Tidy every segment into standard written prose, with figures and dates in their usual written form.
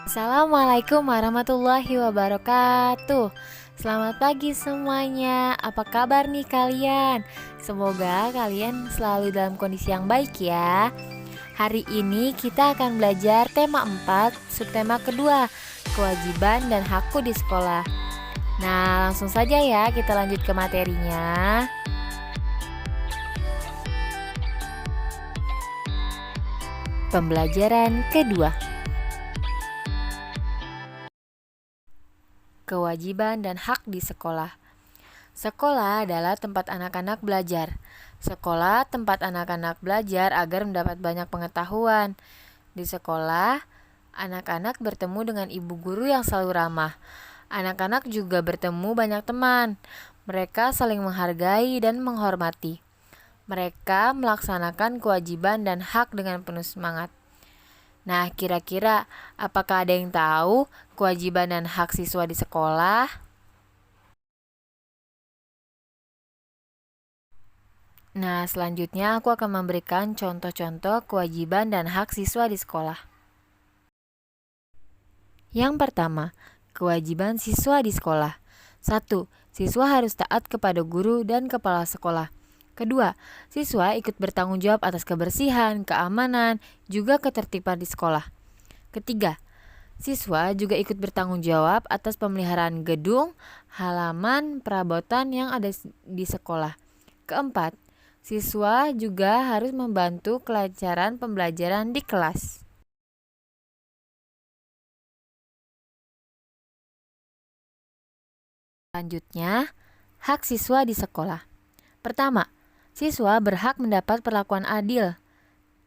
Assalamualaikum warahmatullahi wabarakatuh. Selamat pagi semuanya. Apa kabar nih kalian? Semoga kalian selalu dalam kondisi yang baik ya. Hari ini kita akan belajar tema 4, subtema kedua, kewajiban dan hakku di sekolah. Nah, langsung saja ya kita lanjut ke materinya. Pembelajaran kedua. Kewajiban dan hak di sekolah. Sekolah adalah tempat anak-anak belajar. Sekolah tempat anak-anak belajar agar mendapat banyak pengetahuan. Di sekolah, anak-anak bertemu dengan ibu guru yang selalu ramah. Anak-anak juga bertemu banyak teman. Mereka saling menghargai dan menghormati. Mereka melaksanakan kewajiban dan hak dengan penuh semangat. Nah, kira-kira apakah ada yang tahu kewajiban dan hak siswa di sekolah? Nah, selanjutnya aku akan memberikan contoh-contoh kewajiban dan hak siswa di sekolah. Yang pertama, kewajiban siswa di sekolah. 1. Siswa harus taat kepada guru dan kepala sekolah. Kedua, siswa ikut bertanggung jawab atas kebersihan, keamanan, juga ketertiban di sekolah. Ketiga, siswa juga ikut bertanggung jawab atas pemeliharaan gedung, halaman, perabotan yang ada di sekolah. Keempat, siswa juga harus membantu kelancaran pembelajaran di kelas. Selanjutnya, hak siswa di sekolah. Pertama, siswa berhak mendapat perlakuan adil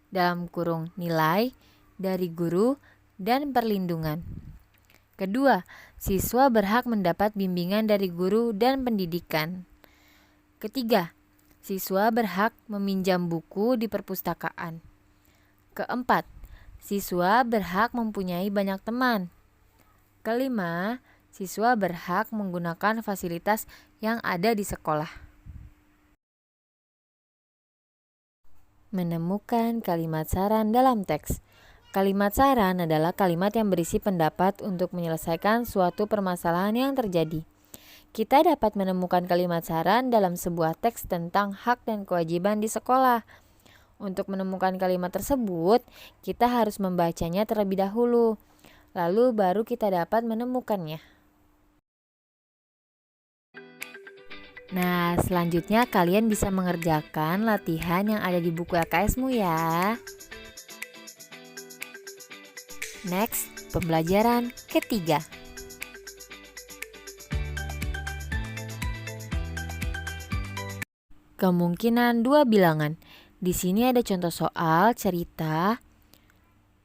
dalam kurung nilai dari guru dan perlindungan. Kedua, siswa berhak mendapat bimbingan dari guru dan pendidikan. Ketiga, siswa berhak meminjam buku di perpustakaan. Keempat, siswa berhak mempunyai banyak teman. Kelima, siswa berhak menggunakan fasilitas yang ada di sekolah. Menemukan kalimat saran dalam teks. Kalimat saran adalah kalimat yang berisi pendapat untuk menyelesaikan suatu permasalahan yang terjadi. Kita dapat menemukan kalimat saran dalam sebuah teks tentang hak dan kewajiban di sekolah. Untuk menemukan kalimat tersebut, kita harus membacanya terlebih dahulu, lalu baru kita dapat menemukannya. Nah, selanjutnya kalian bisa mengerjakan latihan yang ada di buku LKS-mu ya. Next, pembelajaran ketiga. Kemungkinan dua bilangan. Di sini ada contoh soal cerita.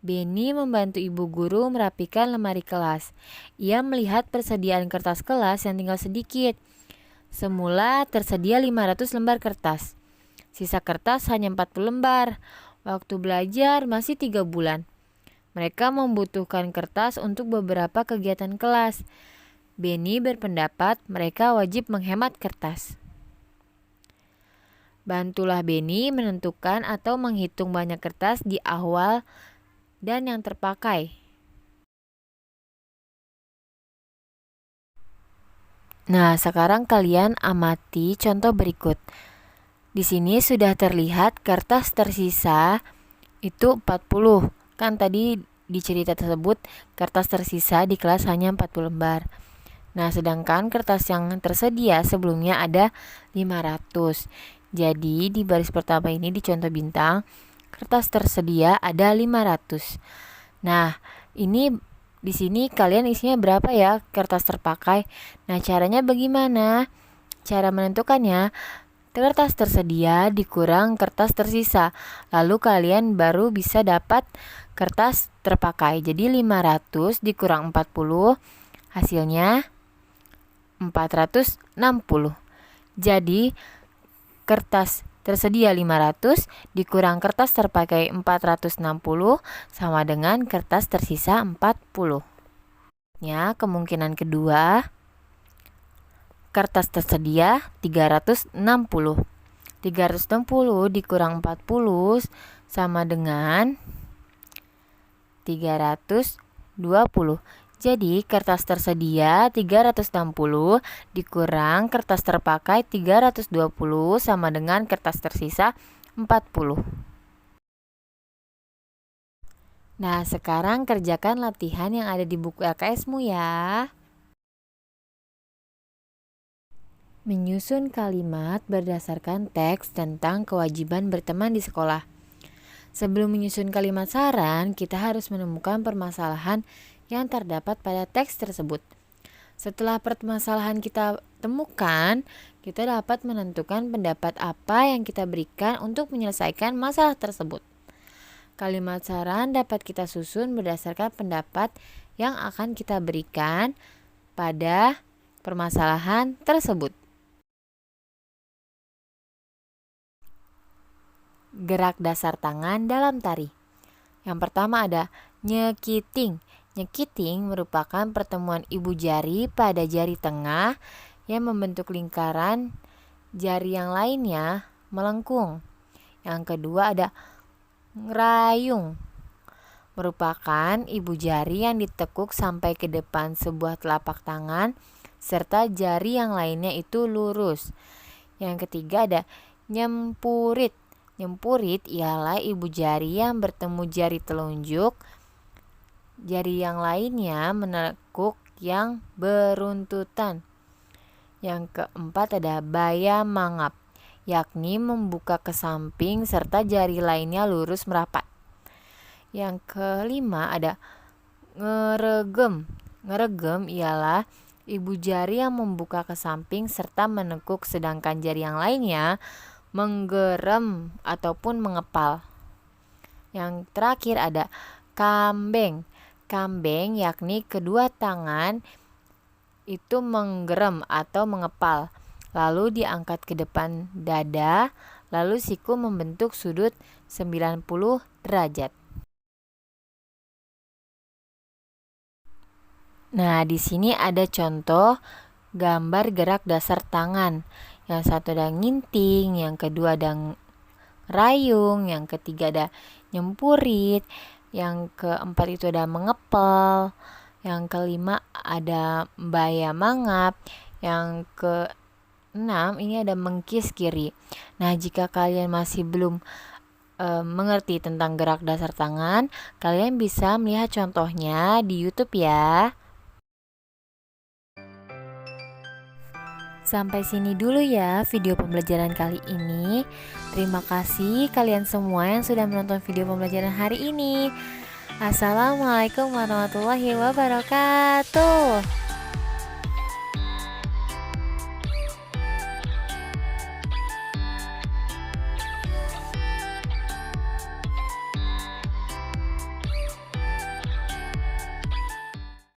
Benny membantu ibu guru merapikan lemari kelas. Ia melihat persediaan kertas kelas yang tinggal sedikit. Semula tersedia 500 lembar kertas. Sisa kertas hanya 40 lembar. Waktu belajar masih 3 bulan. Mereka membutuhkan kertas untuk beberapa kegiatan kelas. Benny berpendapat mereka wajib menghemat kertas. Bantulah Benny menentukan atau menghitung banyak kertas di awal dan yang terpakai. Nah, sekarang kalian amati contoh berikut. Di sini sudah terlihat kertas tersisa itu 40. Kan tadi di cerita tersebut kertas tersisa di kelas hanya 40 lembar. Nah, sedangkan kertas yang tersedia sebelumnya ada 500. Jadi, di baris pertama ini di contoh bintang, kertas tersedia ada 500. Nah, ini di sini kalian isinya berapa ya kertas terpakai? Nah, caranya bagaimana? Cara menentukannya, kertas tersedia dikurang kertas tersisa. Lalu kalian baru bisa dapat kertas terpakai. Jadi 500 dikurang 40, hasilnya 460. Jadi kertas tersedia 500 dikurang kertas terpakai 460 sama dengan kertas tersisa 40. Ya, kemungkinan kedua, kertas tersedia 360. 360 dikurang 40 sama dengan 320. Jadi kertas tersedia 360 dikurang kertas terpakai 320 sama dengan kertas tersisa 40. Nah, sekarang kerjakan latihan yang ada di buku LKS-mu ya. Menyusun kalimat berdasarkan teks tentang kewajiban berteman di sekolah. Sebelum menyusun kalimat saran, kita harus menemukan permasalahan yang terdapat pada teks tersebut. Setelah permasalahan kita temukan, kita dapat menentukan pendapat apa yang kita berikan untuk menyelesaikan masalah tersebut. Kalimat saran dapat kita susun berdasarkan pendapat yang akan kita berikan pada permasalahan tersebut. Gerak dasar tangan dalam tari. Yang pertama ada nyekiting. Nyekiting merupakan pertemuan ibu jari pada jari tengah yang membentuk lingkaran, jari yang lainnya melengkung. Yang kedua ada ngerayung. Merupakan ibu jari yang ditekuk sampai ke depan sebuah telapak tangan serta jari yang lainnya itu lurus. Yang ketiga ada nyempurit. Nyempurit ialah ibu jari yang bertemu jari telunjuk, jari yang lainnya menekuk yang beruntutan. Yang keempat ada baya mangap, yakni membuka ke samping serta jari lainnya lurus merapat. Yang kelima ada ngeregem. Ngeregem ialah ibu jari yang membuka ke samping serta menekuk sedangkan jari yang lainnya menggerem ataupun mengepal. Yang terakhir ada kambeng. Kambeng yakni kedua tangan itu menggerem atau mengepal, lalu diangkat ke depan dada, lalu siku membentuk sudut 90 derajat. Nah, di sini ada contoh gambar gerak dasar tangan. Yang satu ada nginting, yang kedua ada rayung, yang ketiga ada nyempurit, yang keempat itu ada mengepel, yang kelima ada baya mangap, yang keenam ini ada mengkis kiri. Nah, jika kalian masih belum mengerti tentang gerak dasar tangan, kalian bisa melihat contohnya di YouTube ya. Sampai sini dulu ya video pembelajaran kali ini. Terima kasih kalian semua yang sudah menonton video pembelajaran hari ini. Assalamualaikum warahmatullahi wabarakatuh.